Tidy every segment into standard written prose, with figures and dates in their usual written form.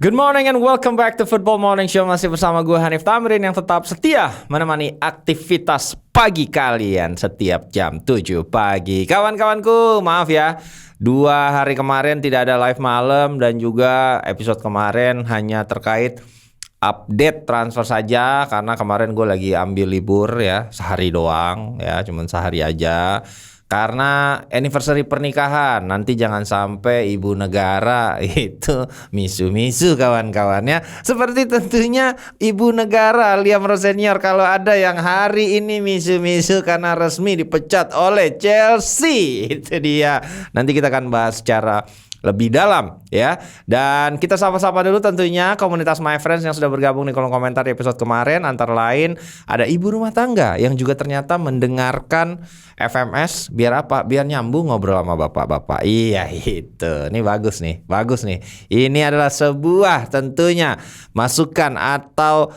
Good morning and welcome back to Football Morning Show. Masih bersama gue Hanif Tamrin yang tetap setia menemani aktivitas pagi kalian setiap jam 7 pagi. Kawan-kawanku, maaf ya, 2 hari kemarin tidak ada live malam. Dan juga episode kemarin hanya terkait update transfer saja. Karena kemarin gue lagi ambil libur ya, sehari doang ya, cuman sehari aja. Karena anniversary pernikahan, nanti jangan sampai ibu negara itu misu-misu kawan-kawannya. Seperti tentunya ibu negara Liam Rose Senior kalau ada yang hari ini misu-misu karena resmi dipecat oleh Chelsea. Itu dia. Nanti kita akan bahas secara lebih dalam ya. Dan kita sapa-sapa dulu tentunya komunitas My Friends yang sudah bergabung di kolom komentar di episode kemarin. Antara lain ada ibu rumah tangga yang juga ternyata mendengarkan FMS. Biar apa? Biar nyambung ngobrol sama bapak-bapak. Iya itu. Ini bagus nih. Bagus nih. Ini adalah sebuah tentunya masukan atau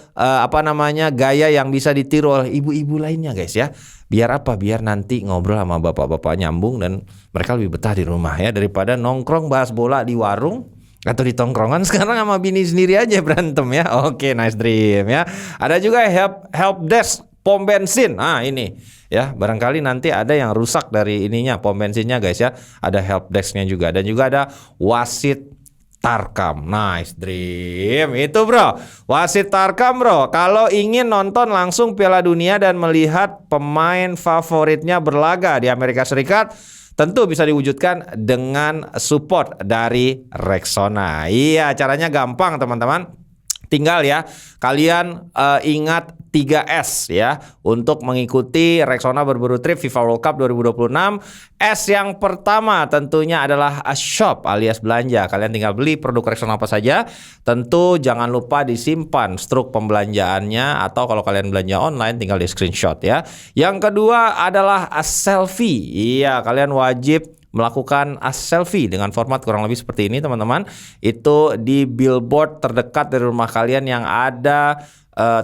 gaya yang bisa ditiru oleh ibu-ibu lainnya guys ya. Biar apa? Biar nanti ngobrol sama bapak-bapak nyambung dan mereka lebih betah di rumah ya, daripada nongkrong bahas bola di warung atau di tongkrongan. Sekarang sama bini sendiri aja berantem ya. Oke, nice dream ya. Ada juga help desk pom bensin. Nah ini ya, barangkali nanti ada yang rusak dari ininya pom bensinnya guys ya. Ada help desknya juga. Dan juga ada wasit Tarkam. Nice dream. Itu bro, wasit Tarkam bro. Kalau ingin nonton langsung Piala Dunia dan melihat pemain favoritnya berlaga di Amerika Serikat, tentu bisa diwujudkan dengan support dari Rexona. Iya, caranya gampang teman-teman. Tinggal ya, kalian ingat 3S ya untuk mengikuti Rexona berburu trip FIFA World Cup 2026. S yang pertama tentunya adalah shop alias belanja. Kalian tinggal beli produk Rexona apa saja. Tentu jangan lupa disimpan struk pembelanjaannya, atau kalau kalian belanja online tinggal di screenshot ya. Yang kedua adalah selfie. Iya, kalian wajib melakukan selfie dengan format kurang lebih seperti ini teman-teman. Itu di billboard terdekat dari rumah kalian yang ada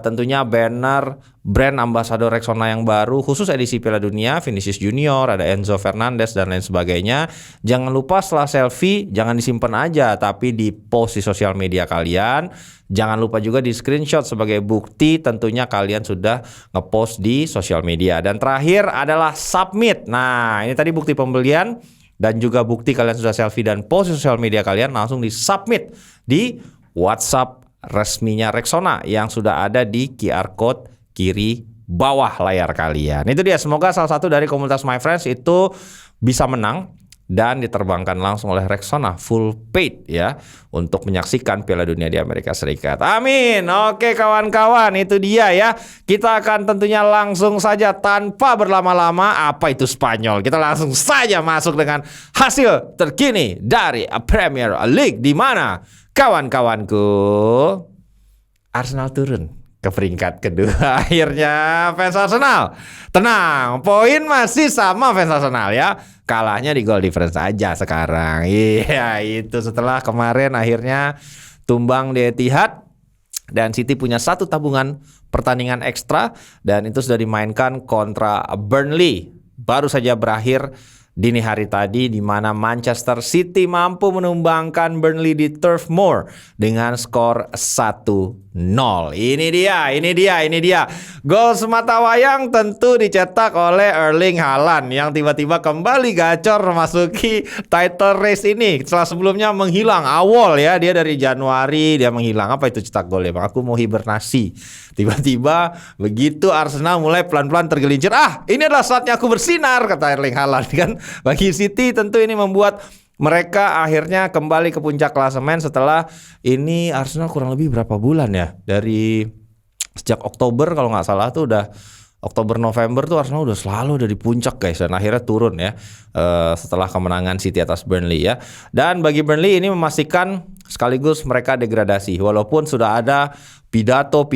tentunya banner brand ambassador Rexona yang baru khusus edisi Piala Dunia, Vinicius Junior, ada Enzo Fernandez dan lain sebagainya. Jangan lupa setelah selfie jangan disimpan aja, tapi di post di sosial media kalian. Jangan lupa juga di screenshot sebagai bukti tentunya kalian sudah ngepost di sosial media. Dan terakhir adalah submit. Nah ini tadi bukti pembelian dan juga bukti kalian sudah selfie dan post di sosial media kalian, langsung di submit di WhatsApp resminya Rexona yang sudah ada di QR code kiri bawah layar kalian. Itu dia, semoga salah satu dari komunitas My Friends itu bisa menang dan diterbangkan langsung oleh Rexona full paid ya untuk menyaksikan Piala Dunia di Amerika Serikat. Amin. Oke kawan-kawan, itu dia ya. Kita akan tentunya langsung saja tanpa berlama-lama, apa itu Spanyol, kita langsung saja masuk dengan hasil terkini dari Premier League, di mana kawan-kawanku Arsenal turun ke peringkat kedua. Akhirnya fans Arsenal tenang, poin masih sama fans Arsenal ya. Kalahnya di goal difference aja sekarang. Iya, itu setelah kemarin akhirnya tumbang di Etihad. Dan City punya satu tabungan pertandingan ekstra, dan itu sudah dimainkan kontra Burnley. Baru saja berakhir dini hari tadi, di mana Manchester City mampu menumbangkan Burnley di Turf Moor dengan skor 1-0. Ini dia. Gol semata wayang tentu dicetak oleh Erling Haaland yang tiba-tiba kembali gacor memasuki title race ini. Setelah sebelumnya menghilang awal ya, dia dari Januari dia menghilang. Apa itu cetak gol ya Bang? Aku mau hibernasi. Tiba-tiba begitu Arsenal mulai pelan-pelan tergelincir, ini adalah saatnya aku bersinar, kata Erling Haaland kan. Bagi City tentu ini membuat mereka akhirnya kembali ke puncak klasemen setelah ini. Arsenal kurang lebih berapa bulan ya, dari sejak Oktober kalau nggak salah tuh udah Oktober November tuh Arsenal udah selalu ada di puncak guys, dan akhirnya turun ya setelah kemenangan City atas Burnley ya. Dan bagi Burnley ini memastikan sekaligus mereka degradasi, walaupun sudah ada pidato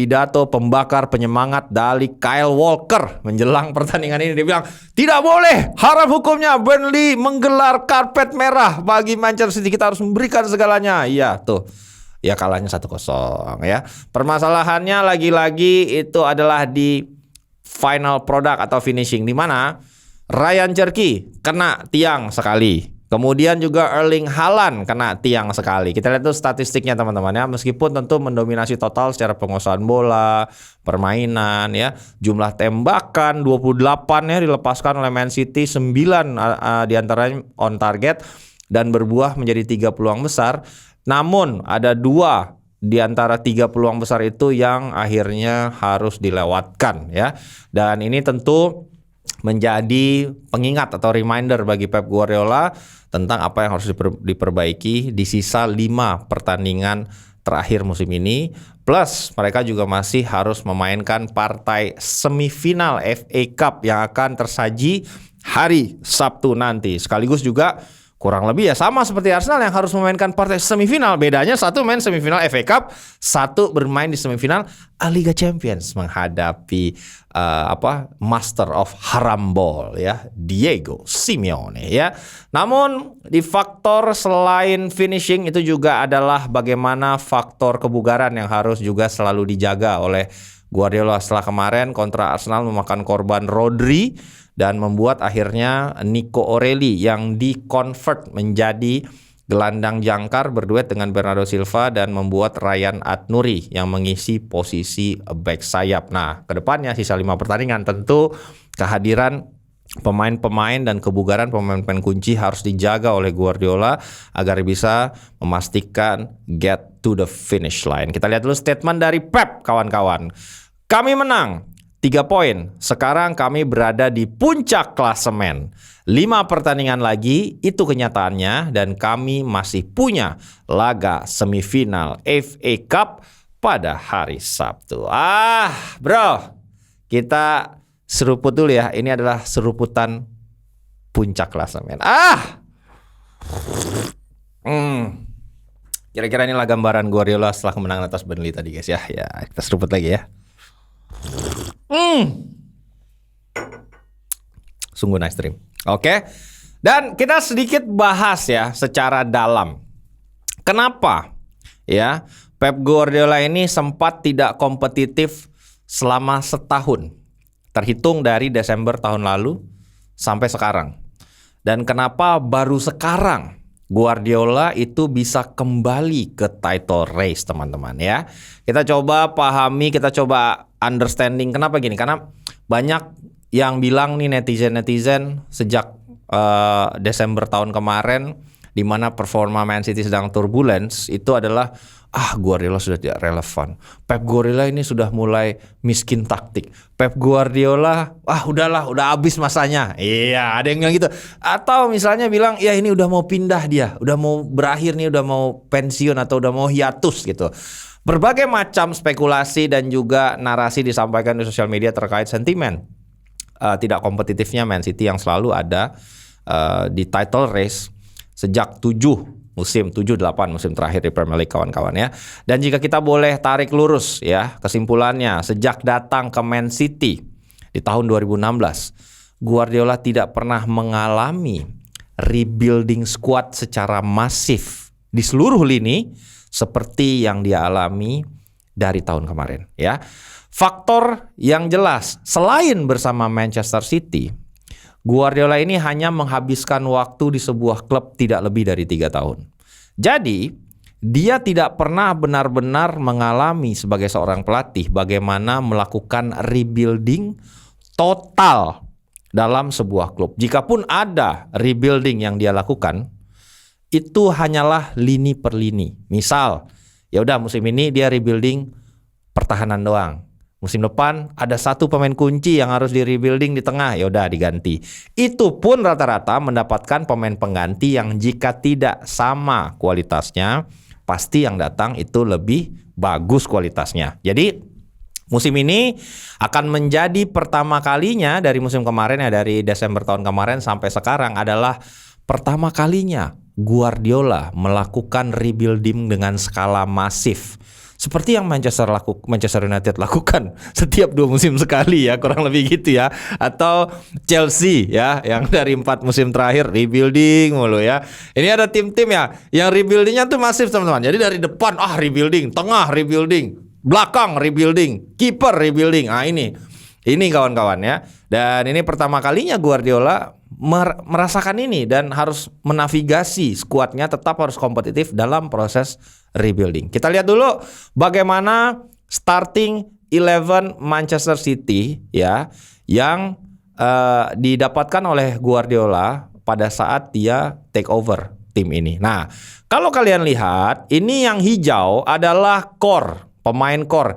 pembakar penyemangat dari Kyle Walker menjelang pertandingan ini. Dia bilang tidak boleh, haram hukumnya Burnley menggelar karpet merah bagi Manchester City, kita harus memberikan segalanya. Iya tuh ya, kalahnya 1-0 ya. Permasalahannya lagi-lagi itu adalah di final product atau finishing, di mana Ryan Cherky kena tiang sekali Kemudian juga Erling Haaland kena tiang sekali. Kita lihat tuh statistiknya teman-teman ya. Meskipun tentu mendominasi total secara penguasaan bola, permainan ya, jumlah tembakan 28 ya dilepaskan oleh Man City, 9 diantaranya on target dan berbuah menjadi 3 peluang besar. Namun ada 2 di antara 3 peluang besar itu yang akhirnya harus dilewatkan ya. Dan ini tentu menjadi pengingat atau reminder bagi Pep Guardiola tentang apa yang harus diperbaiki di sisa 5 pertandingan terakhir musim ini. Plus mereka juga masih harus memainkan partai semifinal FA Cup yang akan tersaji hari Sabtu nanti. Sekaligus juga kurang lebih ya sama seperti Arsenal yang harus memainkan partai semifinal. Bedanya satu main semifinal FA Cup, satu bermain di semifinal Liga Champions menghadapi Master of Harambol ya, Diego Simeone ya. Namun di faktor selain finishing itu juga adalah bagaimana faktor kebugaran yang harus juga selalu dijaga oleh Guardiola setelah kemarin kontra Arsenal memakan korban Rodri dan membuat akhirnya Nico Orelli yang di-convert menjadi gelandang jangkar berduet dengan Bernardo Silva dan membuat Ryan Ait-Nouri yang mengisi posisi back sayap. Nah, kedepannya sisa 5 pertandingan tentu kehadiran pemain-pemain dan kebugaran pemain-pemain kunci harus dijaga oleh Guardiola agar bisa memastikan get to the finish line. Kita lihat dulu statement dari Pep, kawan-kawan. Kami menang 3 poin. Sekarang kami berada di puncak klasemen. 5 pertandingan lagi itu kenyataannya dan kami masih punya laga semifinal FA Cup pada hari Sabtu. Bro, kita seruput dulu ya. Ini adalah seruputan puncak klasemen. Kira-kira inilah gambaran Guardiola setelah kemenangan atas Burnley tadi guys ya. Ya, kita seruput lagi ya. Sungguh nice dream. Oke. Dan kita sedikit bahas ya secara dalam. Kenapa ya Pep Guardiola ini sempat tidak kompetitif selama setahun. Terhitung dari Desember tahun lalu sampai sekarang. Dan kenapa baru sekarang Guardiola itu bisa kembali ke title race teman-teman ya. Kita coba pahami, kita coba understanding kenapa gini. Karena banyak yang bilang nih netizen sejak Desember tahun kemarin di mana performa Man City sedang turbulence itu adalah Guardiola sudah tidak relevan. Pep Guardiola ini sudah mulai miskin taktik. Pep Guardiola udah habis masanya. Iya, ada yang bilang gitu. Atau misalnya bilang ya ini udah mau pindah dia, udah mau berakhir nih, udah mau pensiun atau udah mau hiatus gitu. Berbagai macam spekulasi dan juga narasi disampaikan di sosial media terkait sentimen tidak kompetitifnya Man City yang selalu ada di title race sejak 7-8 musim terakhir di Premier League kawan-kawan ya. Dan jika kita boleh tarik lurus ya kesimpulannya, sejak datang ke Man City di tahun 2016 Guardiola tidak pernah mengalami rebuilding squad secara masif di seluruh lini seperti yang dia alami dari tahun kemarin ya. Faktor yang jelas selain bersama Manchester City, Guardiola ini hanya menghabiskan waktu di sebuah klub tidak lebih dari 3 tahun. Jadi, dia tidak pernah benar-benar mengalami sebagai seorang pelatih bagaimana melakukan rebuilding total dalam sebuah klub. Jikapun ada rebuilding yang dia lakukan, itu hanyalah lini per lini. Misal, ya udah musim ini dia rebuilding pertahanan doang. Musim depan ada 1 pemain kunci yang harus di rebuilding di tengah, ya udah diganti. Itu pun rata-rata mendapatkan pemain pengganti yang jika tidak sama kualitasnya, pasti yang datang itu lebih bagus kualitasnya. Jadi musim ini akan menjadi pertama kalinya dari musim kemarin ya, dari Desember tahun kemarin sampai sekarang adalah pertama kalinya Guardiola melakukan rebuilding dengan skala masif. Seperti yang Manchester United lakukan setiap 2 musim sekali ya, kurang lebih gitu ya. Atau Chelsea ya, yang dari 4 musim terakhir rebuilding mulu ya. Ini ada tim-tim ya yang rebuildingnya tuh masif teman-teman. Jadi dari depan rebuilding, tengah rebuilding, belakang rebuilding, kiper rebuilding. Ini Ini kawan-kawan ya. Dan ini pertama kalinya Guardiola merasakan ini dan harus menavigasi skuadnya tetap harus kompetitif dalam proses rebuilding. Kita lihat dulu bagaimana starting 11 Manchester City ya yang didapatkan oleh Guardiola pada saat dia take over tim ini. Nah, kalau kalian lihat, ini yang hijau adalah core, pemain core.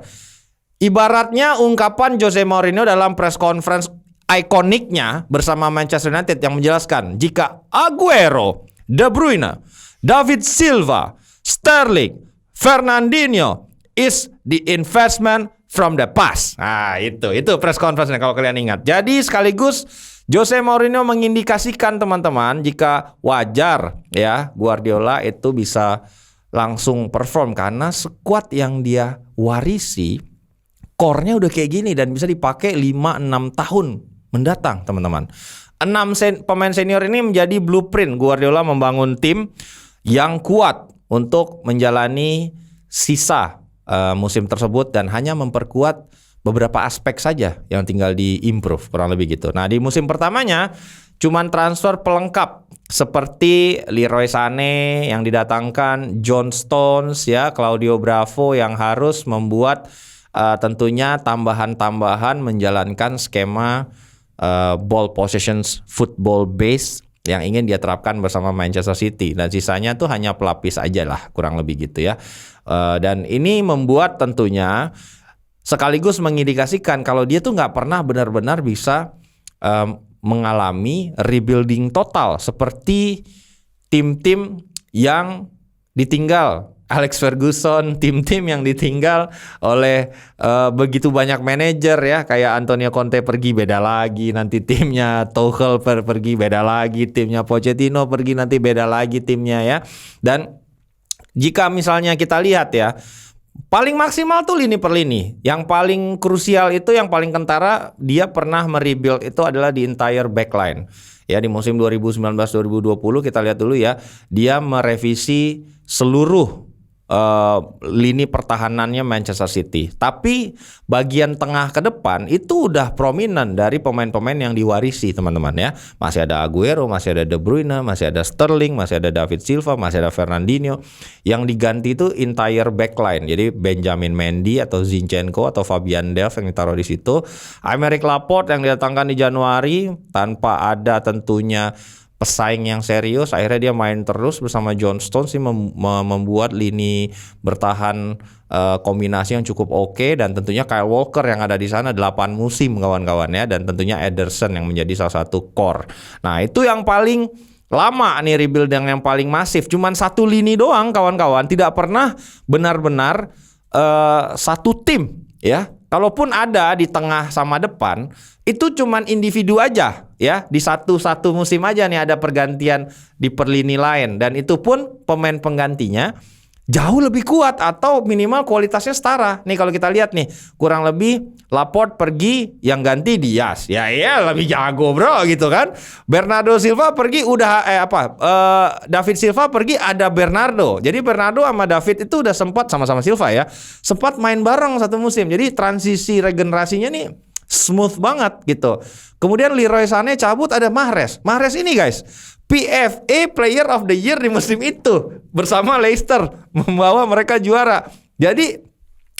Ibaratnya ungkapan Jose Mourinho dalam press conference ikoniknya bersama Manchester United yang menjelaskan, jika Aguero, De Bruyne, David Silva, Sterling, Fernandinho is the investment from the past. Nah, itu press conference kalau kalian ingat. Jadi sekaligus Jose Mourinho mengindikasikan teman-teman jika wajar ya Guardiola itu bisa langsung perform karena skuad yang dia warisi core-nya udah kayak gini dan bisa dipakai 5-6 tahun mendatang, teman-teman. 6 pemain senior ini menjadi blueprint Guardiola membangun tim yang kuat untuk menjalani sisa musim tersebut dan hanya memperkuat beberapa aspek saja yang tinggal diimprove, kurang lebih gitu. Nah, di musim pertamanya cuman transfer pelengkap seperti Leroy Sané yang didatangkan, John Stones ya, Claudio Bravo yang harus membuat tentunya tambahan-tambahan menjalankan skema ball possessions football base yang ingin dia terapkan bersama Manchester City, dan sisanya tuh hanya pelapis aja lah, kurang lebih gitu ya. Dan ini membuat tentunya sekaligus mengindikasikan kalau dia tuh nggak pernah benar-benar bisa mengalami rebuilding total seperti tim-tim yang ditinggal Alex Ferguson, tim-tim yang ditinggal oleh begitu banyak manajer ya, kayak Antonio Conte pergi beda lagi, nanti timnya Tuchel pergi beda lagi, timnya Pochettino pergi nanti beda lagi timnya ya. Dan jika misalnya kita lihat ya, paling maksimal tuh lini per lini. Yang paling krusial itu, yang paling kentara, dia pernah merebuild itu adalah di entire backline. Ya, di musim 2019-2020 kita lihat dulu ya, dia merevisi seluruh lini pertahanannya Manchester City. Tapi bagian tengah ke depan itu udah prominent dari pemain-pemain yang diwarisi, teman-teman ya. Masih ada Aguero, masih ada De Bruyne, masih ada Sterling, masih ada David Silva, masih ada Fernandinho. Yang diganti itu entire backline. Jadi Benjamin Mendy atau Zinchenko atau Fabian Delph yang ditaruh di situ. Aymeric Laporte yang didatangkan di Januari tanpa ada tentunya pesaing yang serius, akhirnya dia main terus bersama John Stones sih membuat lini bertahan kombinasi yang cukup oke, dan tentunya Kyle Walker yang ada di sana 8 musim kawan-kawan ya, dan tentunya Ederson yang menjadi salah satu core. Nah, itu yang paling lama nih rebuild yang paling masif, cuman satu lini doang kawan-kawan, tidak pernah benar-benar satu tim ya. Kalaupun ada di tengah sama depan, itu cuman individu aja ya. Di satu musim aja nih ada pergantian di per lini lain, dan itu pun pemain penggantinya jauh lebih kuat atau minimal kualitasnya setara. Nih kalau kita lihat nih, kurang lebih Laporte pergi, yang ganti Diaz. Ya lebih jago bro gitu kan. Bernardo Silva pergi udah David Silva pergi, ada Bernardo. Jadi Bernardo sama David itu udah sempat sama-sama Silva ya, sempat main bareng satu musim. Jadi transisi regenerasinya nih smooth banget gitu. Kemudian Leroy Sané cabut, ada Mahrez. Mahrez ini guys, PFA Player of the Year di musim itu bersama Leicester, membawa mereka juara. Jadi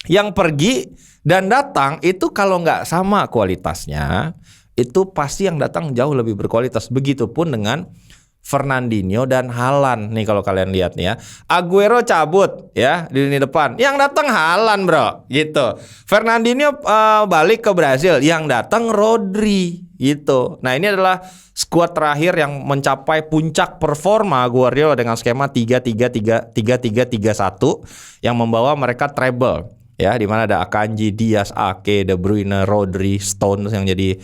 yang pergi dan datang itu kalau nggak sama kualitasnya, itu pasti yang datang jauh lebih berkualitas. Begitupun dengan Fernandinho dan Haaland nih kalau kalian lihat nih ya. Aguero cabut ya di lini depan, yang datang Haaland bro gitu. Fernandinho balik ke Brasil, yang datang Rodri gitu. Nah, ini adalah skuad terakhir yang mencapai puncak performa Guardiola dengan skema 3-3-1 yang membawa mereka treble ya, di mana ada Akanji, Diaz, Ake, De Bruyne, Rodri, Stones yang jadi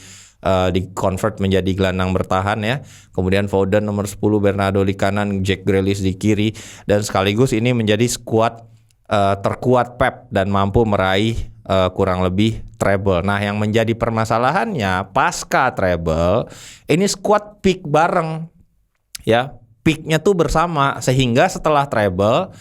di-convert menjadi gelandang bertahan ya. Kemudian Foden nomor 10, Bernardo di kanan, Jack Grealish di kiri, dan sekaligus ini menjadi skuad terkuat Pep dan mampu meraih kurang lebih treble. Nah, yang menjadi permasalahannya pasca treble, ini skuad peak bareng ya. Peaknya tuh bersama, sehingga setelah treble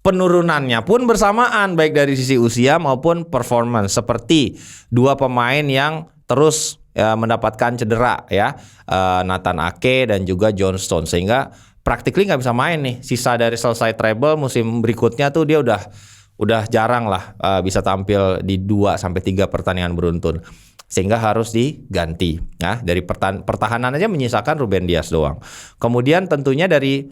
penurunannya pun bersamaan, baik dari sisi usia maupun performance, seperti dua pemain yang terus mendapatkan cedera ya, Nathan Ake dan juga John Stones, sehingga practically nggak bisa main nih. Sisa dari selesai treble musim berikutnya tuh dia udah jarang lah bisa tampil di 2-3 pertandingan beruntun, sehingga harus diganti. Nah, dari pertahanan aja menyisakan Ruben Dias doang. Kemudian tentunya dari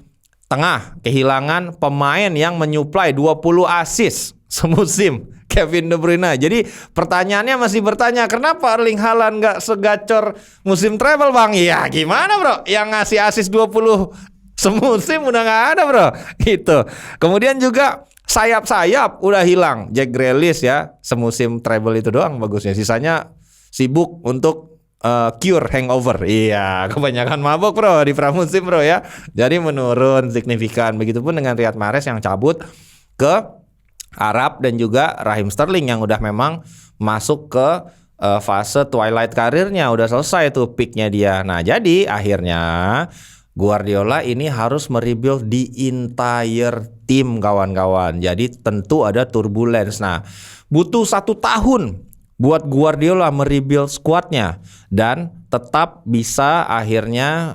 tengah kehilangan pemain yang menyuplai 20 assist semusim, Kevin De Bruyne. Jadi pertanyaannya masih bertanya, kenapa Erling Haaland nggak segacor musim treble bang? Ya gimana bro, yang ngasih assist 20 semusim udah nggak ada bro, gitu. Kemudian juga sayap-sayap udah hilang. Jack Grealish ya, semusim treble itu doang bagusnya, sisanya sibuk untuk cure hangover. Iya, kebanyakan mabok bro di pramusim bro ya. Jadi menurun signifikan. Begitupun dengan Riyad Mahrez yang cabut ke Arab, dan juga Raheem Sterling yang udah memang masuk ke fase twilight karirnya, udah selesai tuh peaknya dia. Nah, jadi akhirnya Guardiola ini harus merebuild the entire tim kawan-kawan. Jadi tentu ada turbulence. Nah, butuh 1 tahun buat Guardiola merebuild squadnya dan tetap bisa akhirnya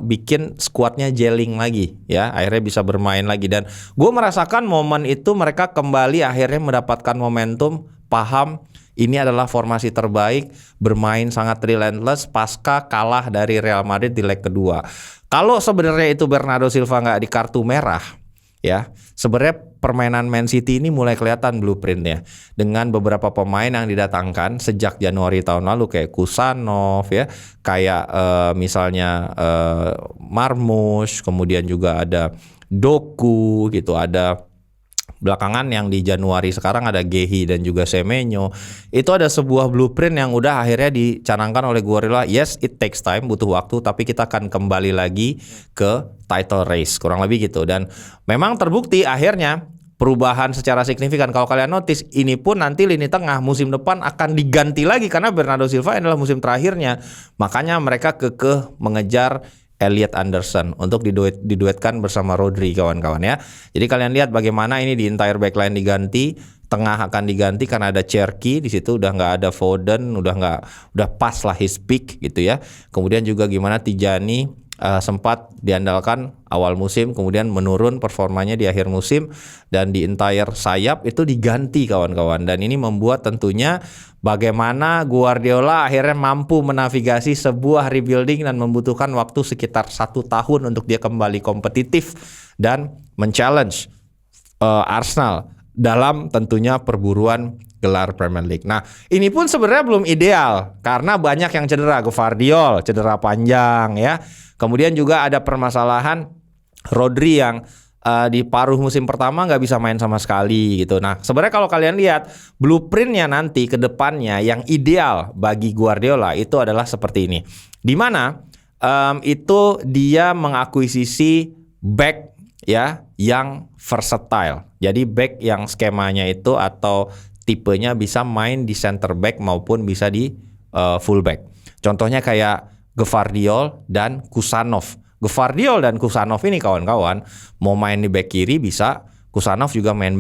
bikin squadnya gelling lagi ya, akhirnya bisa bermain lagi. Dan gue merasakan momen itu mereka kembali akhirnya mendapatkan momentum, paham ini adalah formasi terbaik, bermain sangat relentless pasca kalah dari Real Madrid di leg kedua. Kalau sebenarnya itu Bernardo Silva nggak di kartu merah ya, sebenarnya permainan Man City ini mulai kelihatan blueprintnya dengan beberapa pemain yang didatangkan sejak Januari tahun lalu, kayak Kusanov ya, kayak misalnya Marmoush, kemudian juga ada Doku gitu, ada belakangan yang di Januari sekarang ada Gehi dan juga Semenyo. Itu ada sebuah blueprint yang udah akhirnya dicanangkan oleh Guardiola. Yes, it takes time, butuh waktu, tapi kita akan kembali lagi ke title race, kurang lebih gitu. Dan memang terbukti akhirnya perubahan secara signifikan. Kalau kalian notice, ini pun nanti lini tengah musim depan akan diganti lagi karena Bernardo Silva adalah musim terakhirnya. Makanya mereka kekeh mengejar Elliot Anderson untuk diduetkan bersama Rodri kawan-kawan ya. Jadi kalian lihat bagaimana ini di entire backline diganti, tengah akan diganti karena ada Cherki di situ, udah nggak ada Foden, udah pas lah his peak gitu ya. Kemudian juga gimana Tijani sempat diandalkan awal musim, kemudian menurun performanya di akhir musim, dan di entire sayap itu diganti kawan-kawan. Dan ini membuat tentunya bagaimana Guardiola akhirnya mampu menavigasi sebuah rebuilding dan membutuhkan waktu sekitar 1 tahun untuk dia kembali kompetitif dan men-challenge Arsenal dalam tentunya perburuan gelar Premier League. Nah, ini pun sebenarnya belum ideal karena banyak yang cedera. Gvardiol cedera panjang ya. Kemudian juga ada permasalahan Rodri yang di paruh musim pertama nggak bisa main sama sekali gitu. Nah, sebenarnya kalau kalian lihat blueprintnya nanti ke depannya yang ideal bagi Guardiola itu adalah seperti ini. Di mana itu dia mengakuisisi back ya yang versatile. Jadi back yang skemanya itu atau tipenya bisa main di center back maupun bisa di full back. Contohnya kayak Gvardiol dan Kusanov. Gvardiol dan Kusanov ini kawan-kawan mau main di back kiri bisa, Kusanov juga main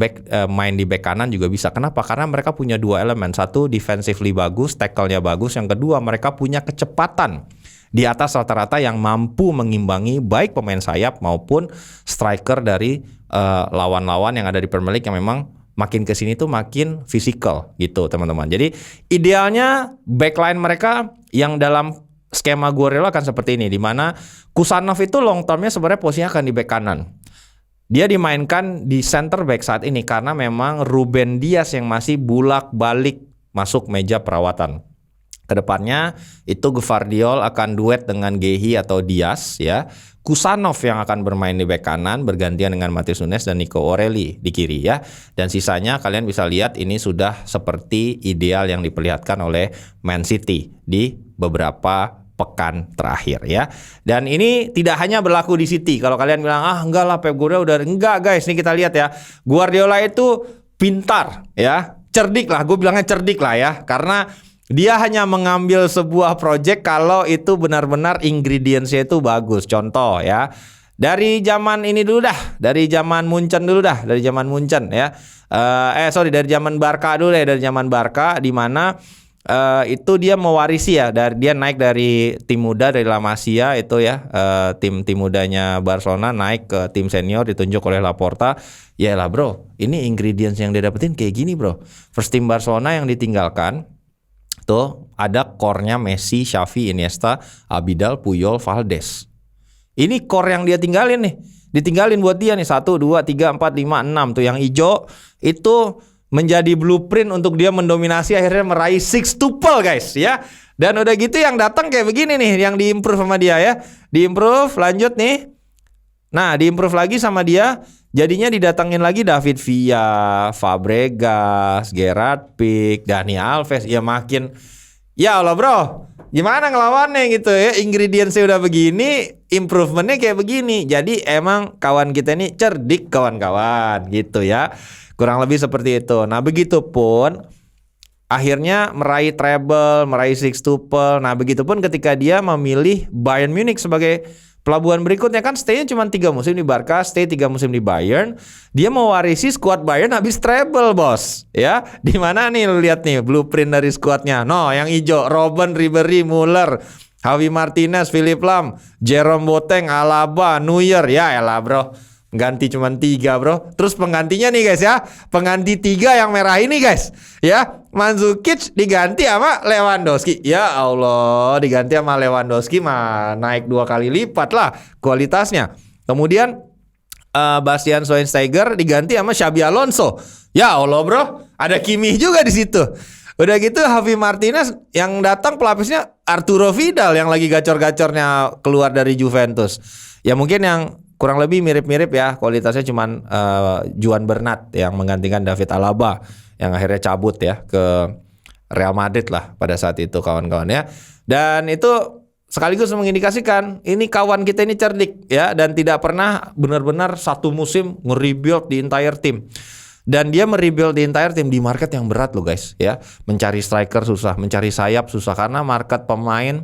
di back kanan juga bisa. Kenapa? Karena mereka punya 2 elemen. Satu, defensively bagus, tackle-nya bagus. Yang kedua, mereka punya kecepatan di atas rata-rata yang mampu mengimbangi baik pemain sayap maupun striker dari lawan-lawan yang ada di Premier League yang memang makin kesini tuh makin physical gitu teman-teman. Jadi idealnya backline mereka yang dalam skema Guardiola akan seperti ini, di mana Kusanov itu long termnya sebenarnya posisinya akan di back kanan. Dia dimainkan di center back saat ini karena memang Ruben Dias yang masih bulak-balik masuk meja perawatan. Kedepannya itu Gvardiol akan duet dengan Gehi atau Dias ya. Kusanov yang akan bermain di bek kanan bergantian dengan Matheus Nunes dan Nico Orelli di kiri ya. Dan sisanya kalian bisa lihat ini sudah seperti ideal yang diperlihatkan oleh Man City di beberapa pekan terakhir ya. Dan ini tidak hanya berlaku di City. Kalau kalian bilang enggak lah Pep Guardiola udah enggak guys, ini kita lihat ya. Guardiola itu pintar ya, cerdik lah, gue bilangnya cerdik lah ya, karena dia hanya mengambil sebuah project kalau itu benar-benar ingredientsnya itu bagus. Contoh ya, dari zaman ini dulu dah, dari zaman Munchen dulu dah, dari zaman Munchen ya. Dari zaman Barca dulu deh, dari zaman Barca di mana itu dia mewarisi ya, dia naik dari tim muda dari La Masia itu ya, tim mudanya Barcelona naik ke tim senior ditunjuk oleh Laporta. Ya lah bro, ini ingredients yang dia dapetin kayak gini bro. First team Barcelona yang ditinggalkan tuh ada core-nya Messi, Xavi, Iniesta, Abidal, Puyol, Valdes. Ini core yang dia tinggalin nih. Ditinggalin buat dia nih 1, 2, 3, 4, 5, 6 tuh yang hijau itu menjadi blueprint untuk dia mendominasi akhirnya meraih sextuple guys ya. Dan udah gitu yang datang kayak begini nih yang diimprove sama dia ya. Diimprove lanjut nih. Nah diimprove lagi sama dia. Jadinya didatangin lagi David Villa, Fabregas, Gerrard Pique, Dani Alves. Ya makin ya Allah bro, gimana ngelawannya gitu ya. Ingredientsnya udah begini, improvementnya kayak begini. Jadi emang kawan kita ini cerdik kawan-kawan gitu ya. Kurang lebih seperti itu. Nah begitupun akhirnya meraih treble, meraih sextuple. Nah begitupun ketika dia memilih Bayern Munich sebagai pelabuhan berikutnya, kan stay-nya cuma 3 musim di Barca, stay 3 musim di Bayern. Dia mewarisi skuad Bayern habis treble bos. Ya, di mana nih lu lihat nih blueprint dari skuadnya. No, yang hijau Robben, Ribéry, Müller, Javi Martinez, Philipp Lahm, Jerome Boateng, Alaba, Neuer. Ya elah bro, ganti cuma 3 bro. Terus penggantinya nih guys ya, pengganti 3 yang merah ini guys ya. Mandzukic diganti sama Lewandowski. Ya Allah, diganti sama Lewandowski mah naik 2 kali lipat lah kualitasnya. Kemudian Bastian Schweinsteiger diganti sama Xabi Alonso. Ya Allah bro, ada Kimmich juga di situ. Udah gitu Javi Martinez yang datang pelapisnya Arturo Vidal yang lagi gacor-gacornya keluar dari Juventus. Ya mungkin yang kurang lebih mirip-mirip ya kualitasnya, cuman Juan Bernat yang menggantikan David Alaba yang akhirnya cabut ya ke Real Madrid lah pada saat itu kawan-kawan ya. Dan itu sekaligus mengindikasikan ini kawan kita ini cerdik ya, dan tidak pernah benar-benar satu musim nge-rebuild di entire team. Dan dia merebuild di entire team di market yang berat loh guys ya. Mencari striker susah, mencari sayap susah, karena market pemain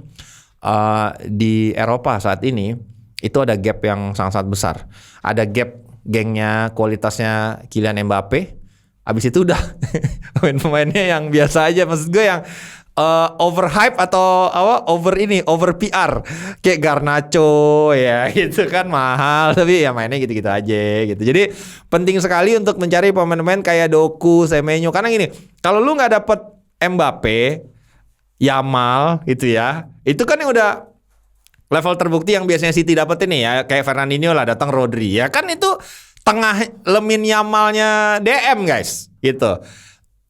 di Eropa saat ini itu ada gap yang sangat-sangat besar. Ada gap gengnya kualitasnya Kylian Mbappe. Abis itu udah pemain-pemainnya yang biasa aja. Maksud gue yang overhype atau over PR kayak Garnacho ya gitu kan, mahal tapi ya mainnya gitu-gitu aja gitu. Jadi penting sekali untuk mencari pemain-pemain kayak Doku, Semenyo, karena gini, kalau lu nggak dapet Mbappe, Yamal gitu ya, itu kan yang udah level terbukti yang biasanya City dapetin nih ya, kayak Fernandinho lah, datang Rodri ya kan, itu tengah Lemine Yamalnya DM guys gitu.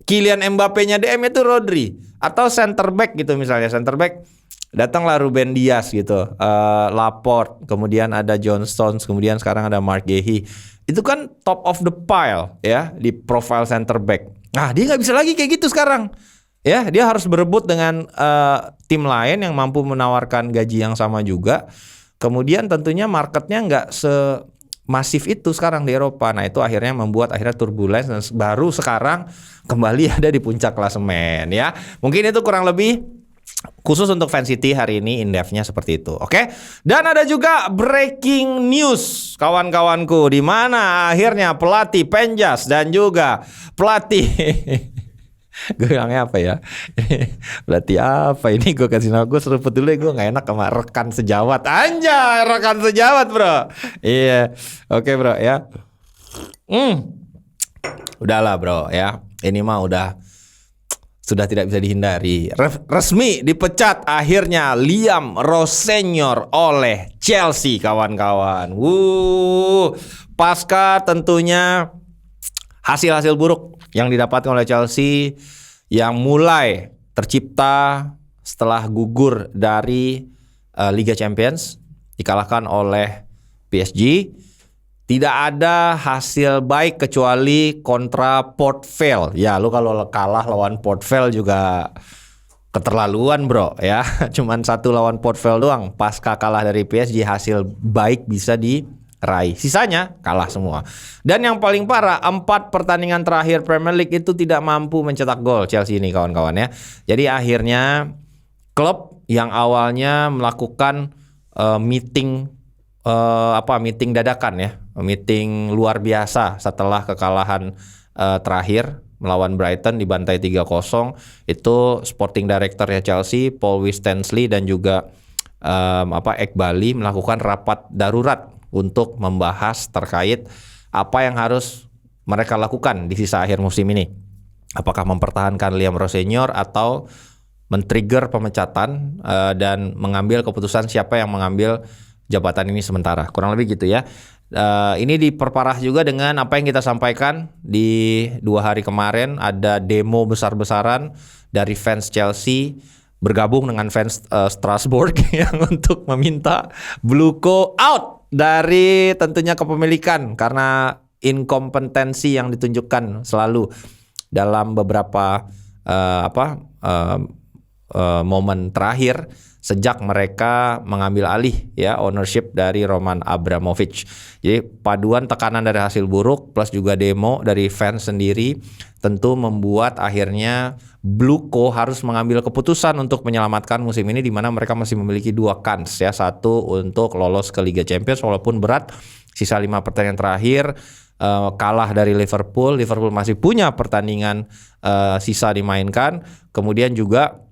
Kylian Mbappe-nya DM itu Rodri. Atau center back gitu, misalnya center back datanglah Ruben Dias gitu, Laporte, kemudian ada John Stones, kemudian sekarang ada Mark Guehi. Itu kan top of the pile ya di profile center back. Nah dia nggak bisa lagi kayak gitu sekarang ya. Dia harus berebut dengan tim lain yang mampu menawarkan gaji yang sama juga. Kemudian tentunya marketnya nggak semasif itu sekarang di Eropa. Nah itu akhirnya membuat turbulence, dan baru sekarang kembali ada di puncak klasemen ya. Mungkin itu kurang lebih khusus untuk Fan City hari ini in-depth-nya seperti itu. Oke. Dan ada juga breaking news kawan-kawanku, di mana akhirnya pelatih Penjas dan juga pelatih gue bilangnya apa ya? Pelatih apa ini? Gue kasih nama gue seruput dulu ya, gue gak enak sama rekan sejawat. Anjay, rekan sejawat bro. Iya. Oke bro ya. Udahlah bro ya. Ini mah sudah tidak bisa dihindari. Resmi dipecat akhirnya Liam Rossegor oleh Chelsea kawan-kawan. Pasca tentunya hasil-hasil buruk yang didapatkan oleh Chelsea yang mulai tercipta setelah gugur dari Liga Champions, dikalahkan oleh PSG. Tidak ada hasil baik kecuali kontra Port Vale. Ya lu kalau kalah lawan Port Vale juga keterlaluan bro ya. Cuman 1 lawan Port Vale doang. Pasca kalah dari PSG hasil baik bisa diraih. Sisanya kalah semua. Dan yang paling parah, 4 pertandingan terakhir Premier League itu tidak mampu mencetak gol Chelsea ini kawan-kawan ya. Jadi akhirnya klub yang awalnya melakukan meeting dadakan ya, meeting luar biasa setelah kekalahan terakhir melawan Brighton dibantai 3-0. Itu Sporting Director ya Chelsea, Paul Winstanley dan juga Ekbali melakukan rapat darurat untuk membahas terkait apa yang harus mereka lakukan di sisa akhir musim ini. Apakah mempertahankan Liam Rose Senior atau men-trigger pemecatan dan mengambil keputusan siapa yang mengambil jabatan ini sementara. Kurang lebih gitu ya. Ini diperparah juga dengan apa yang kita sampaikan di 2 hari kemarin. Ada demo besar-besaran dari fans Chelsea bergabung dengan fans Strasbourg yang untuk meminta Bluco out dari tentunya kepemilikan karena inkompetensi yang ditunjukkan selalu dalam beberapa momen terakhir sejak mereka mengambil alih ya ownership dari Roman Abramovich. Jadi paduan tekanan dari hasil buruk plus juga demo dari fans sendiri tentu membuat akhirnya Bluco harus mengambil keputusan untuk menyelamatkan musim ini, di mana mereka masih memiliki 2 kans ya. Satu untuk lolos ke Liga Champions walaupun berat, sisa 5 pertandingan terakhir kalah dari Liverpool. Liverpool masih punya pertandingan sisa dimainkan. Kemudian juga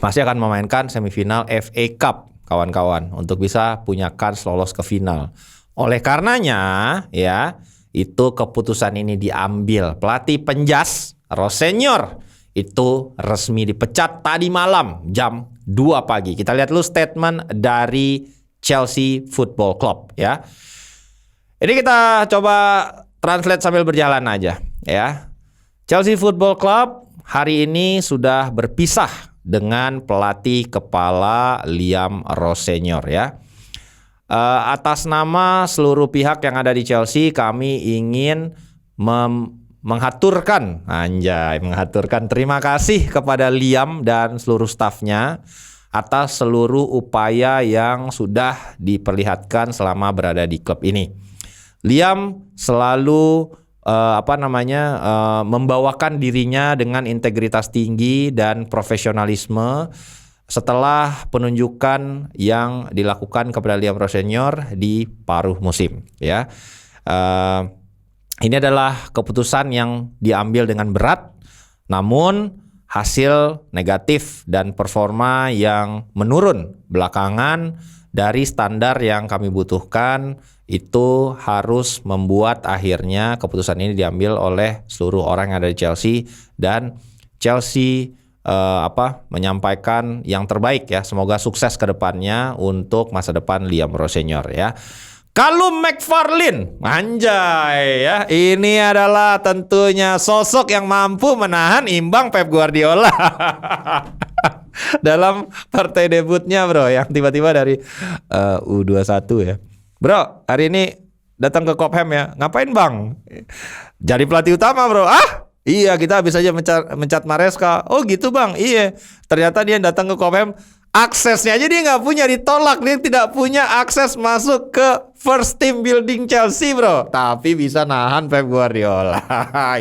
masih akan memainkan semifinal FA Cup kawan-kawan untuk bisa punya kans lolos ke final. Oleh karenanya ya, itu keputusan ini diambil. Pelatih penjas Rose Senior itu resmi dipecat tadi malam jam 2 pagi. Kita lihat dulu statement dari Chelsea Football Club ya. Ini kita coba translate sambil berjalan aja ya. Chelsea Football Club hari ini sudah berpisah dengan pelatih kepala Liam Rose Senior ya. Atas nama seluruh pihak yang ada di Chelsea, kami ingin menghaturkan terima kasih kepada Liam dan seluruh stafnya atas seluruh upaya yang sudah diperlihatkan selama berada di klub ini. Liam selalu membawakan dirinya dengan integritas tinggi dan profesionalisme setelah penunjukan yang dilakukan kepada Liam Rose Senior di paruh musim ya. Ini adalah keputusan yang diambil dengan berat, namun hasil negatif dan performa yang menurun belakangan dari standar yang kami butuhkan itu harus membuat akhirnya keputusan ini diambil oleh seluruh orang yang ada di Chelsea, dan Chelsea menyampaikan yang terbaik ya. Semoga sukses ke depannya untuk masa depan Liam Rose Senior ya. Callum McFarlane, anjay ya. Ini adalah tentunya sosok yang mampu menahan imbang Pep Guardiola. Dalam partai debutnya bro, yang tiba-tiba dari U21 ya. Bro, hari ini datang ke Cobham ya. Ngapain bang? Jadi pelatih utama bro. Iya, kita habis aja mencat Maresca. Oh gitu bang. Iya. Ternyata dia datang ke Cobham, aksesnya aja dia nggak punya, ditolak. Dia tidak punya akses masuk ke first team building Chelsea bro. Tapi bisa nahan Pep Guardiola.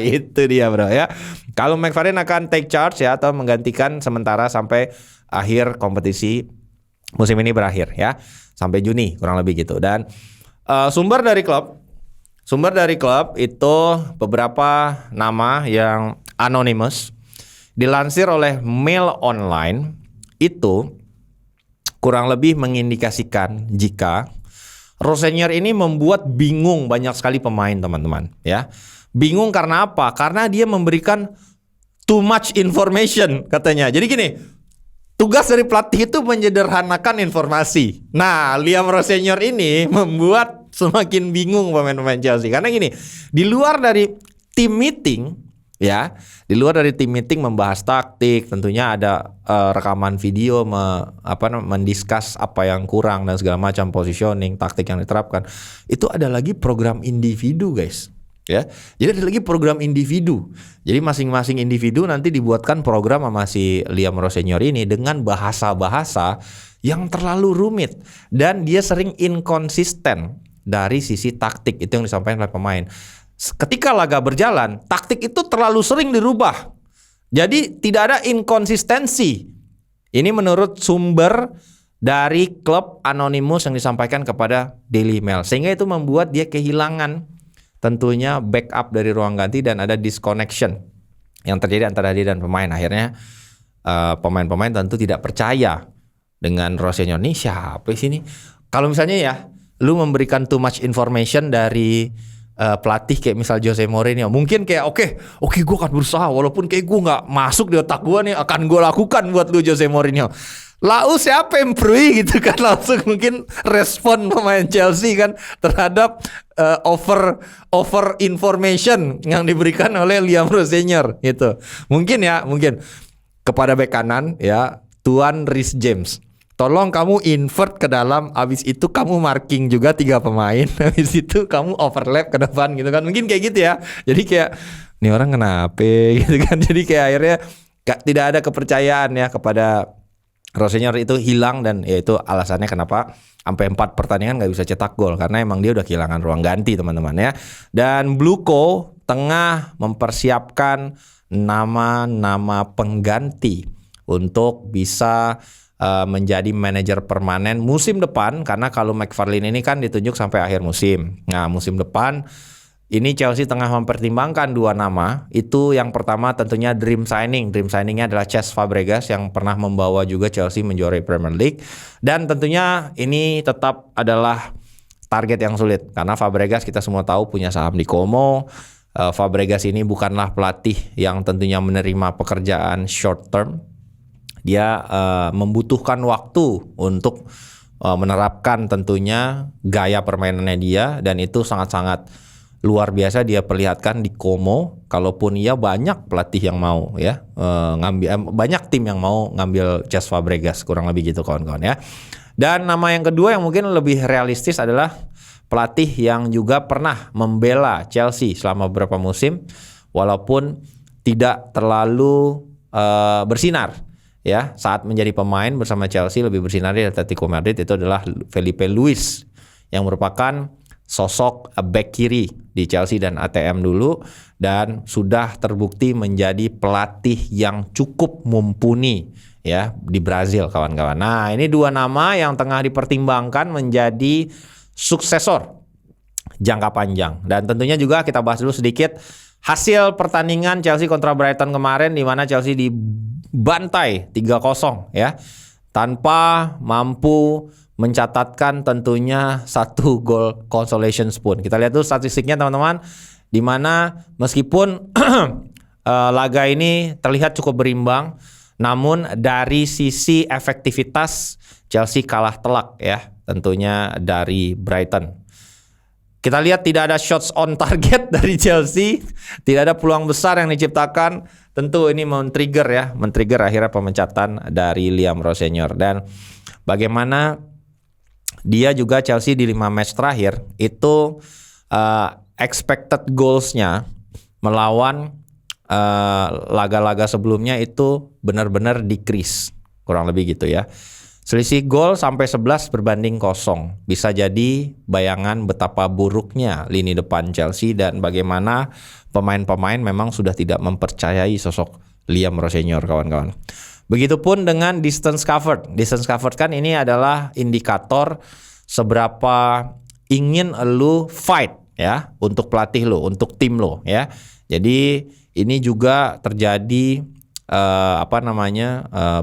Itu dia bro ya. Kalau McFarlane akan take charge ya, atau menggantikan sementara sampai akhir kompetisi musim ini berakhir ya. Sampai Juni kurang lebih gitu. Dan sumber dari klub itu beberapa nama yang anonymous dilansir oleh Mail Online, itu kurang lebih mengindikasikan jika Rose Senior ini membuat bingung banyak sekali pemain teman-teman ya. Bingung karena apa? Karena dia memberikan too much information katanya. Jadi gini, tugas dari pelatih itu menyederhanakan informasi. Nah, Liam Rose Senior ini membuat semakin bingung pemain-pemain Chelsea. Karena gini, di luar dari team meeting ya, di luar dari team meeting membahas taktik, tentunya ada rekaman video mendiskus apa yang kurang dan segala macam, positioning, taktik yang diterapkan. Itu ada lagi program individu, guys. Ya, jadi ada lagi program individu. Jadi masing-masing individu nanti dibuatkan program sama si Liam Rose Senior ini dengan bahasa-bahasa yang terlalu rumit, dan dia sering inkonsisten dari sisi taktik. Itu yang disampaikan oleh pemain. Ketika laga berjalan, taktik itu terlalu sering dirubah. Jadi tidak ada inkonsistensi. Ini menurut sumber dari klub anonimus yang disampaikan kepada Daily Mail, sehingga itu membuat dia kehilangan tentunya backup dari ruang ganti dan ada disconnection yang terjadi antara dia dan pemain. Akhirnya pemain-pemain tentu tidak percaya dengan Rosselló. Nih siapa sih ini? Kalau misalnya ya, lu memberikan too much information dari pelatih kayak misal Jose Mourinho, mungkin kayak oke gue akan berusaha walaupun kayak gue nggak masuk di otak gue nih, akan gue lakukan buat lu Jose Mourinho. Lalu siapa yang perui gitu kan, langsung mungkin respon pemain Chelsea kan terhadap over information yang diberikan oleh Liam Rosselló gitu. Mungkin kepada bek kanan ya, Tuan Reece James, tolong kamu invert ke dalam, abis itu kamu marking juga 3 pemain, abis itu kamu overlap ke depan gitu kan. Mungkin kayak gitu ya. Jadi kayak, nih orang kenapa gitu kan. Jadi kayak akhirnya tidak ada kepercayaan ya kepada Rosselló, itu hilang. Dan ya itu alasannya kenapa sampai 4 pertandingan gak bisa cetak gol, karena emang dia udah kehilangan ruang ganti teman-teman ya. Dan Bluco tengah mempersiapkan nama-nama pengganti untuk bisa menjadi manajer permanen musim depan, karena kalau McFarlane ini kan ditunjuk sampai akhir musim. Nah, musim depan ini Chelsea tengah mempertimbangkan 2 nama. Itu yang pertama tentunya dream signing. Dream signingnya adalah Cesc Fabregas yang pernah membawa juga Chelsea menjuarai Premier League. Dan tentunya ini tetap adalah target yang sulit, karena Fabregas kita semua tahu punya saham di Como. Fabregas ini bukanlah pelatih yang tentunya menerima pekerjaan short term. Dia membutuhkan waktu untuk menerapkan tentunya gaya permainannya dia, dan itu sangat-sangat luar biasa dia perlihatkan di Como. Kalaupun ia banyak pelatih yang mau ya banyak tim yang mau ngambil Cesc Fabregas, kurang lebih gitu kawan-kawan ya. Dan nama yang kedua yang mungkin lebih realistis adalah pelatih yang juga pernah membela Chelsea selama beberapa musim walaupun tidak terlalu bersinar. Ya, saat menjadi pemain bersama Chelsea lebih bersinar di Atletico Madrid, itu adalah Felipe Luis yang merupakan sosok bek kiri di Chelsea dan ATM dulu, dan sudah terbukti menjadi pelatih yang cukup mumpuni ya di Brazil kawan-kawan. Nah, ini 2 nama yang tengah dipertimbangkan menjadi suksesor jangka panjang. Dan tentunya juga kita bahas dulu sedikit hasil pertandingan Chelsea kontra Brighton kemarin, di mana Chelsea dibantai 3-0 ya, tanpa mampu mencatatkan tentunya 1 gol consolation spoon. Kita lihat dulu statistiknya teman-teman, di mana meskipun laga ini terlihat cukup berimbang, namun dari sisi efektivitas Chelsea kalah telak ya, tentunya dari Brighton. Kita lihat tidak ada shots on target dari Chelsea, tidak ada peluang besar yang diciptakan. Tentu ini men-trigger akhirnya pemecatan dari Liam Rosselló. Dan bagaimana dia juga Chelsea di 5 match terakhir itu expected goals-nya melawan laga-laga sebelumnya itu benar-benar decrease, kurang lebih gitu ya. Selisih gol sampai 11 berbanding 0. Bisa jadi bayangan betapa buruknya lini depan Chelsea dan bagaimana pemain-pemain memang sudah tidak mempercayai sosok Liam Rosselló kawan-kawan. Begitupun dengan distance covered. Distance covered kan ini adalah indikator seberapa ingin lu fight ya untuk pelatih lu, untuk tim lu ya. Jadi ini juga terjadi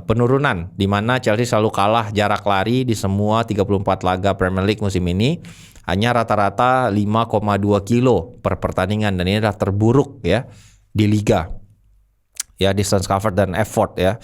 penurunan, di mana Chelsea selalu kalah jarak lari di semua 34 laga Premier League musim ini, hanya rata-rata 5,2 kilo per pertandingan, dan ini adalah terburuk ya di liga ya, distance covered dan effort ya,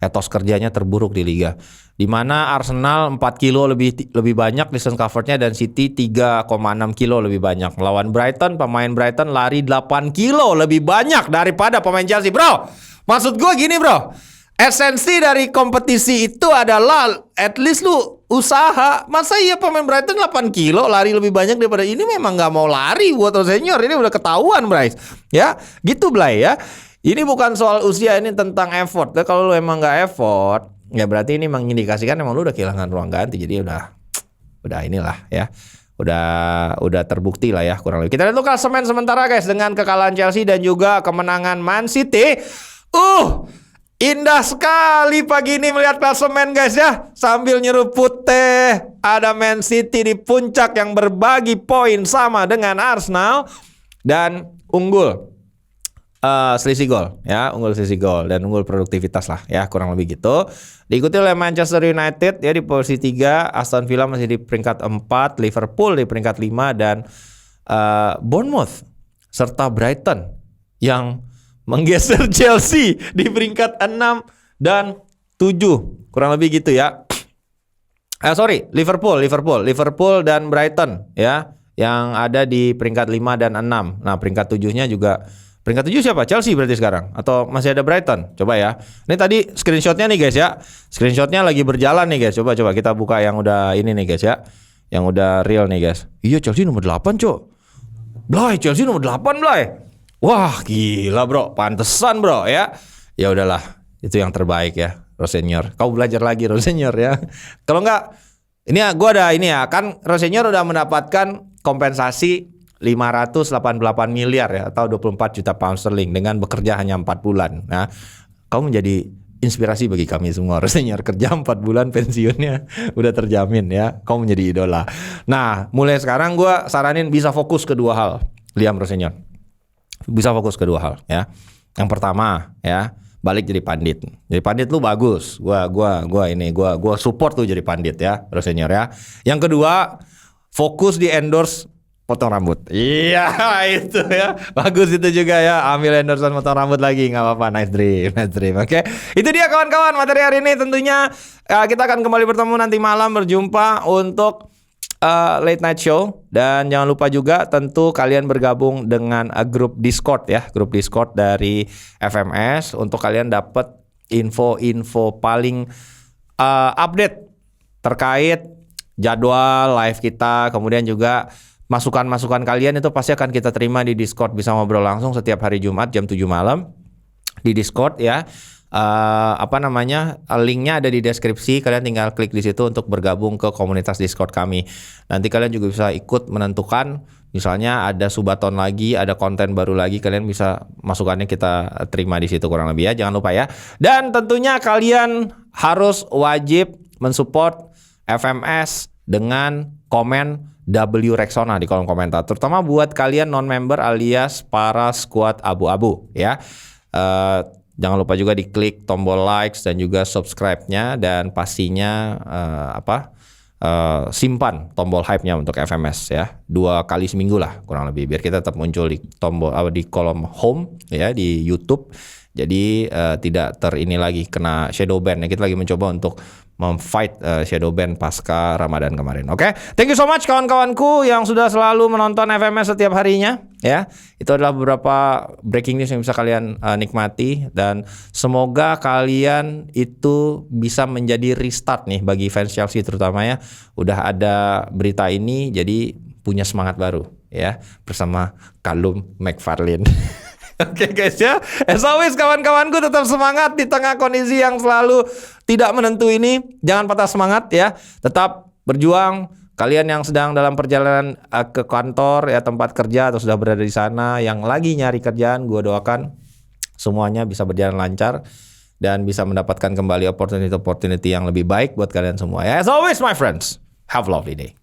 etos kerjanya terburuk di liga, di mana Arsenal 4 kilo lebih banyak distance coverednya, dan City 3,6 kilo lebih banyak. Melawan Brighton, pemain Brighton lari 8 kilo lebih banyak daripada pemain Chelsea, bro. Maksud gue gini bro, esensi dari kompetisi itu adalah at least lu usaha. Masa iya pemain Brighton 8 kilo lari lebih banyak daripada ini? Memang gak mau lari buat Rosselló, ini udah ketahuan Bryce. Ya gitu Blay ya. Ini bukan soal usia, ini tentang effort. Kalau lu emang gak effort, ya berarti ini mengindikasikan emang lu udah kehilangan ruang ganti. Jadi udah inilah ya, udah terbukti lah ya kurang lebih. Kita lihat klasemen sementara guys, dengan kekalahan Chelsea dan juga kemenangan Man City. Indah sekali pagi ini melihat klasemen guys ya. Sambil nyeruput teh, ada Man City di puncak yang berbagi poin sama dengan Arsenal dan unggul selisih gol ya, unggul selisih gol dan unggul produktivitas lah ya, kurang lebih gitu. Diikuti oleh Manchester United ya di posisi 3, Aston Villa masih di peringkat 4, Liverpool di peringkat 5 dan Bournemouth serta Brighton yang menggeser Chelsea di peringkat 6 dan 7. Kurang lebih gitu ya. Liverpool dan Brighton ya yang ada di peringkat 5 dan 6. Nah, peringkat 7-nya juga, peringkat 7 siapa? Chelsea berarti sekarang atau masih ada Brighton? Coba ya. Ini tadi screenshotnya nih guys ya. Screenshotnya lagi berjalan nih guys. Coba kita buka yang udah ini nih guys ya. Yang udah real nih guys. Iya, Chelsea nomor 8, Cok. Blay, Chelsea nomor 8, Blay. Wah, gila, Bro. Pantesan, Bro, ya. Ya udahlah, itu yang terbaik ya, Rosenior. Kau belajar lagi, Rosenior ya. Kalau enggak, ini ya gue ada ini ya, kan Rosenior udah mendapatkan kompensasi 588 miliar ya, atau 24 juta pound sterling dengan bekerja hanya 4 bulan. Nah, kau menjadi inspirasi bagi kami semua. Rosenior kerja 4 bulan, pensiunnya udah terjamin ya. Kau menjadi idola. Nah, mulai sekarang gue saranin bisa fokus ke 2 hal, Liam Rosenior. Bisa fokus ke 2 hal ya. Yang pertama ya, balik jadi pandit. Jadi pandit lu bagus. Gua support tuh jadi pandit ya, Rosenior ya. Yang kedua, fokus di endorse potong rambut. Iya, itu ya. Bagus itu juga ya. Ambil endorsement potong rambut lagi, nggak apa-apa. Nice dream. Oke. Itu dia kawan-kawan materi hari ini. Tentunya kita akan kembali bertemu nanti malam, berjumpa untuk late night show. Dan jangan lupa juga tentu kalian bergabung dengan grup Discord ya, grup Discord dari FMS untuk kalian dapat info-info paling update terkait jadwal live kita, kemudian juga masukan-masukan kalian itu pasti akan kita terima di Discord. Bisa ngobrol langsung setiap hari Jumat jam 7 malam di Discord ya. Linknya ada di deskripsi. Kalian tinggal klik di situ untuk bergabung ke komunitas Discord kami. Nanti kalian juga bisa ikut menentukan, misalnya ada subaton lagi, ada konten baru lagi, kalian bisa masukannya kita terima di situ kurang lebih ya. Jangan lupa ya. Dan tentunya kalian harus wajib mensupport FMS dengan komen W Rexona di kolom komentar, terutama buat kalian non-member alias para squad abu-abu ya. Jangan lupa juga diklik tombol likes dan juga subscribe-nya, dan pastinya simpan tombol hype-nya untuk FMS ya. 2 kali seminggu lah kurang lebih, biar kita tetap muncul di tombol di kolom home ya di YouTube. Jadi tidak ini lagi kena shadow ban. Kita lagi mencoba untuk memfight shadow ban pasca Ramadan kemarin. Oke, thank you so much kawan-kawanku yang sudah selalu menonton FMS setiap harinya ya. Itu adalah beberapa breaking news yang bisa kalian nikmati, dan semoga kalian itu bisa menjadi restart nih bagi fans Chelsea terutama ya. Udah ada berita ini jadi punya semangat baru ya bersama Callum McFarlane. Oke guys ya, as always kawan-kawanku tetap semangat di tengah kondisi yang selalu tidak menentu ini. Jangan patah semangat ya, tetap berjuang. Kalian yang sedang dalam perjalanan ke kantor ya, tempat kerja, atau sudah berada di sana yang lagi nyari kerjaan, gue doakan semuanya bisa berjalan lancar dan bisa mendapatkan kembali opportunity yang lebih baik buat kalian semua ya. As always my friends, have a lovely day.